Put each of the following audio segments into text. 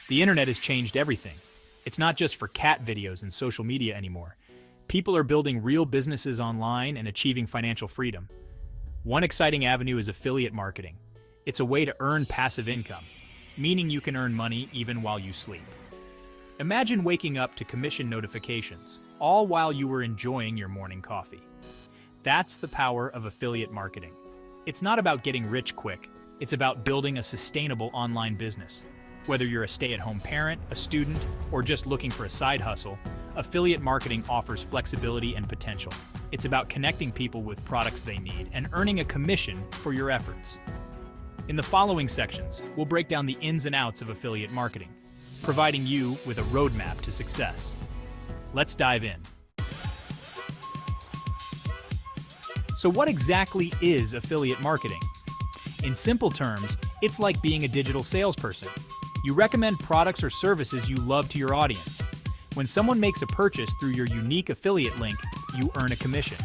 The internet has changed everything. It's not just for cat videos and social media anymore. People are building real businesses online and achieving financial freedom. One exciting avenue is affiliate marketing. It's a way to earn passive income, meaning you can earn money even while you sleep. Imagine waking up to commission notifications, all while you were enjoying your morning coffee. That's the power of affiliate marketing. It's not about getting rich quick, it's about building a sustainable online business. Whether you're a stay-at-home parent, a student, or just looking for a side hustle, affiliate marketing offers flexibility and potential. It's about connecting people with products they need and earning a commission for your efforts. In the following sections, we'll break down the ins and outs of affiliate marketing, providing you with a roadmap to success. Let's dive in. So what exactly is affiliate marketing? In simple terms, it's like being a digital salesperson. You recommend products or services you love to your audience. When someone makes a purchase through your unique affiliate link, you earn a commission.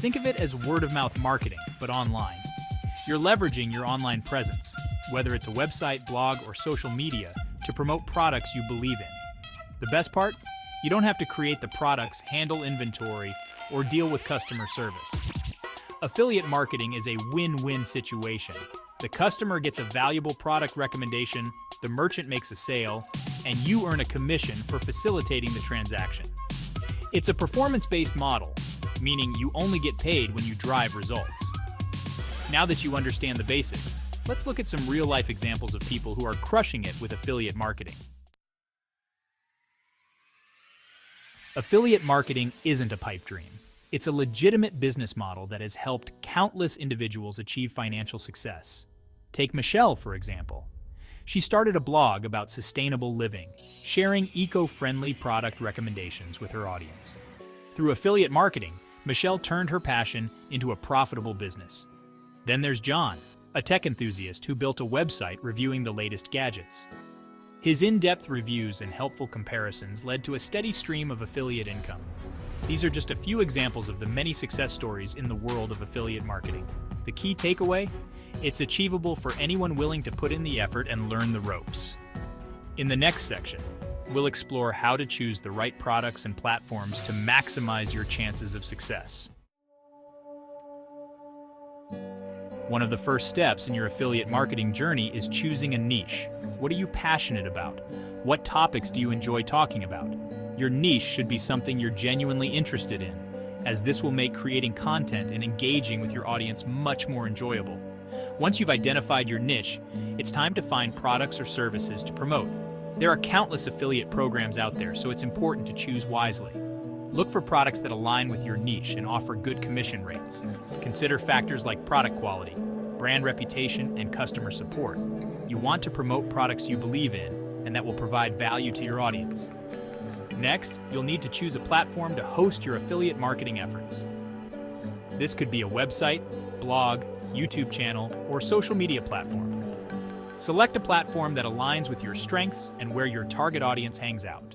Think of it as word-of-mouth marketing, but online. You're leveraging your online presence, whether it's a website, blog, or social media, to promote products you believe in. The best part? You don't have to create the products, handle inventory, or deal with customer service. Affiliate marketing is a win-win situation. The customer gets a valuable product recommendation, the merchant makes a sale, and you earn a commission for facilitating the transaction. It's a performance-based model, meaning you only get paid when you drive results. Now that you understand the basics, let's look at some real-life examples of people who are crushing it with affiliate marketing. Affiliate marketing isn't a pipe dream. It's a legitimate business model that has helped countless individuals achieve financial success. Take Michelle, for example. She started a blog about sustainable living, sharing eco-friendly product recommendations with her audience. Through affiliate marketing, Michelle turned her passion into a profitable business. Then there's John, a tech enthusiast who built a website reviewing the latest gadgets. His in-depth reviews and helpful comparisons led to a steady stream of affiliate income. These are just a few examples of the many success stories in the world of affiliate marketing. The key takeaway? It's achievable for anyone willing to put in the effort and learn the ropes. In the next section, we'll explore how to choose the right products and platforms to maximize your chances of success. One of the first steps in your affiliate marketing journey is choosing a niche. What are you passionate about? What topics do you enjoy talking about? Your niche should be something you're genuinely interested in, as this will make creating content and engaging with your audience much more enjoyable. Once you've identified your niche, it's time to find products or services to promote. There are countless affiliate programs out there, so it's important to choose wisely. Look for products that align with your niche and offer good commission rates. Consider factors like product quality, brand reputation, and customer support. You want to promote products you believe in and that will provide value to your audience. Next, you'll need to choose a platform to host your affiliate marketing efforts. This could be a website, blog, YouTube channel, or social media platform. Select a platform that aligns with your strengths and where your target audience hangs out.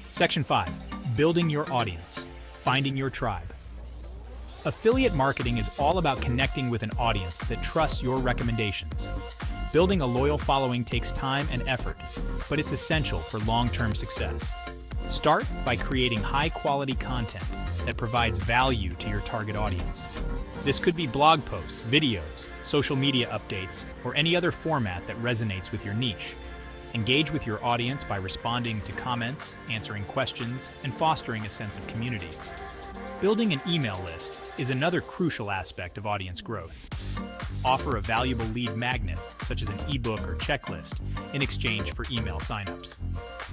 Section 5. Building your audience. Finding your tribe. Affiliate marketing is all about connecting with an audience that trusts your recommendations. Building a loyal following takes time and effort, but it's essential for long-term success. Start by creating high-quality content that provides value to your target audience. This could be blog posts, videos, social media updates, or any other format that resonates with your niche. Engage with your audience by responding to comments, answering questions, and fostering a sense of community. Building an email list is another crucial aspect of audience growth. Offer a valuable lead magnet, such as an ebook or checklist, in exchange for email signups.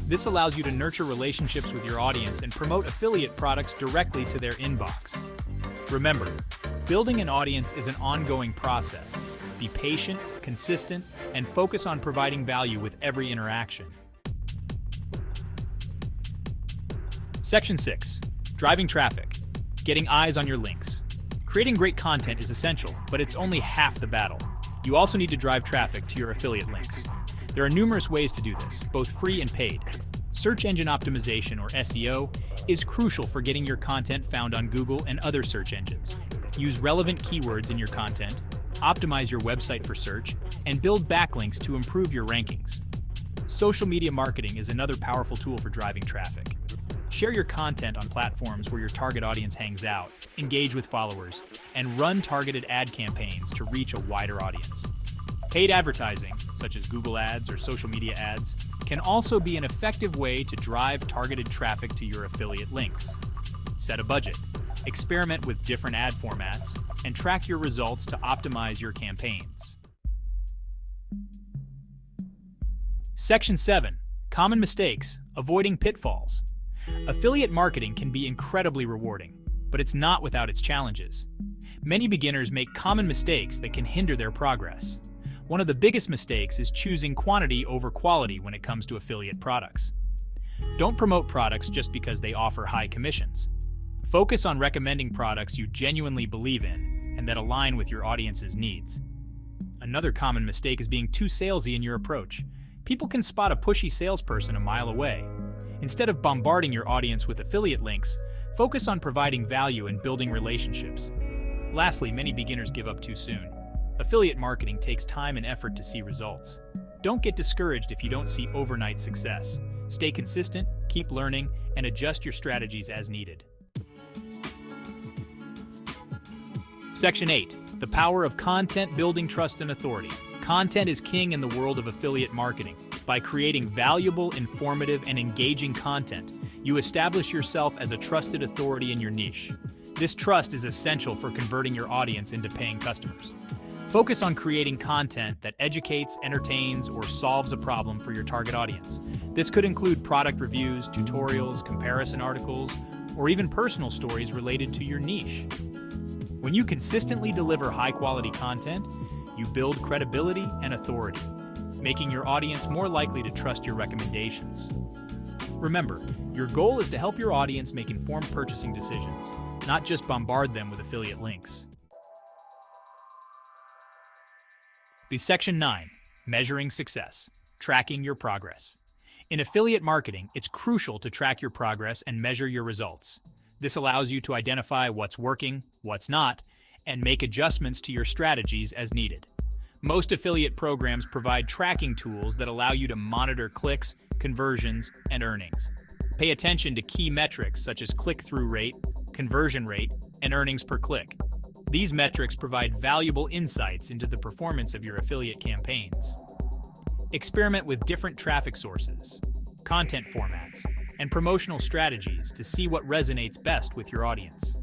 This allows you to nurture relationships with your audience and promote affiliate products directly to their inbox. Remember, building an audience is an ongoing process. Be patient, consistent, and focus on providing value with every interaction. Section 6. Driving traffic. Getting eyes on your links. Creating great content is essential, but it's only half the battle. You also need to drive traffic to your affiliate links. There are numerous ways to do this, both free and paid. Search engine optimization, or SEO, is crucial for getting your content found on Google and other search engines. Use relevant keywords in your content, optimize your website for search, and build backlinks to improve your rankings. Social media marketing is another powerful tool for driving traffic. Share your content on platforms where your target audience hangs out, engage with followers, and run targeted ad campaigns to reach a wider audience. Paid advertising, such as Google Ads or social media ads, can also be an effective way to drive targeted traffic to your affiliate links. Set a budget, experiment with different ad formats, and track your results to optimize your campaigns. Section 7. Common mistakes, avoiding pitfalls. Affiliate marketing can be incredibly rewarding, but it's not without its challenges. Many beginners make common mistakes that can hinder their progress. One of the biggest mistakes is choosing quantity over quality when it comes to affiliate products. Don't promote products just because they offer high commissions. Focus on recommending products you genuinely believe in and that align with your audience's needs. Another common mistake is being too salesy in your approach. People can spot a pushy salesperson a mile away. Instead of bombarding your audience with affiliate links, focus on providing value and building relationships. Lastly, many beginners give up too soon. Affiliate marketing takes time and effort to see results. Don't get discouraged if you don't see overnight success. Stay consistent, keep learning, and adjust your strategies as needed. Section 8. The power of content building trust and authority. Content is king in the world of affiliate marketing. By creating valuable, informative, and engaging content, you establish yourself as a trusted authority in your niche. This trust is essential for converting your audience into paying customers. Focus on creating content that educates, entertains, or solves a problem for your target audience. This could include product reviews, tutorials, comparison articles, or even personal stories related to your niche. When you consistently deliver high-quality content, you build credibility and authority, making your audience more likely to trust your recommendations. Remember, your goal is to help your audience make informed purchasing decisions, not just bombard them with affiliate links. Section 9. Measuring success. Tracking your progress. In affiliate marketing, it's crucial to track your progress and measure your results. This allows you to identify what's working, what's not, and make adjustments to your strategies as needed. Most affiliate programs provide tracking tools that allow you to monitor clicks, conversions, and earnings. Pay attention to key metrics such as click-through rate, conversion rate, and earnings per click. These metrics provide valuable insights into the performance of your affiliate campaigns. Experiment with different traffic sources, content formats, and promotional strategies to see what resonates best with your audience.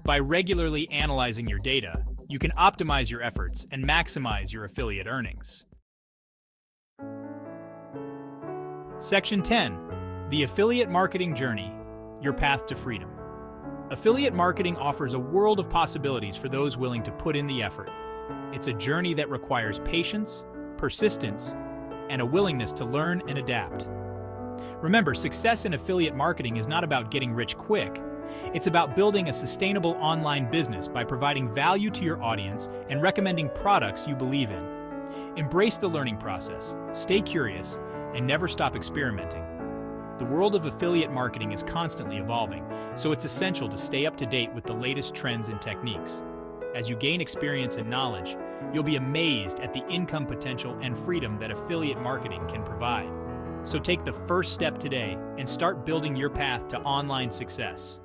By regularly analyzing your data, you can optimize your efforts and maximize your affiliate earnings. Section 10. The Affiliate Marketing Journey, Your Path to Freedom. Affiliate marketing offers a world of possibilities for those willing to put in the effort. It's a journey that requires patience, persistence, and a willingness to learn and adapt. Remember, success in affiliate marketing is not about getting rich quick. It's about building a sustainable online business by providing value to your audience and recommending products you believe in. Embrace the learning process, stay curious, and never stop experimenting. The world of affiliate marketing is constantly evolving, so it's essential to stay up to date with the latest trends and techniques. As you gain experience and knowledge, you'll be amazed at the income potential and freedom that affiliate marketing can provide. So take the first step today and start building your path to online success.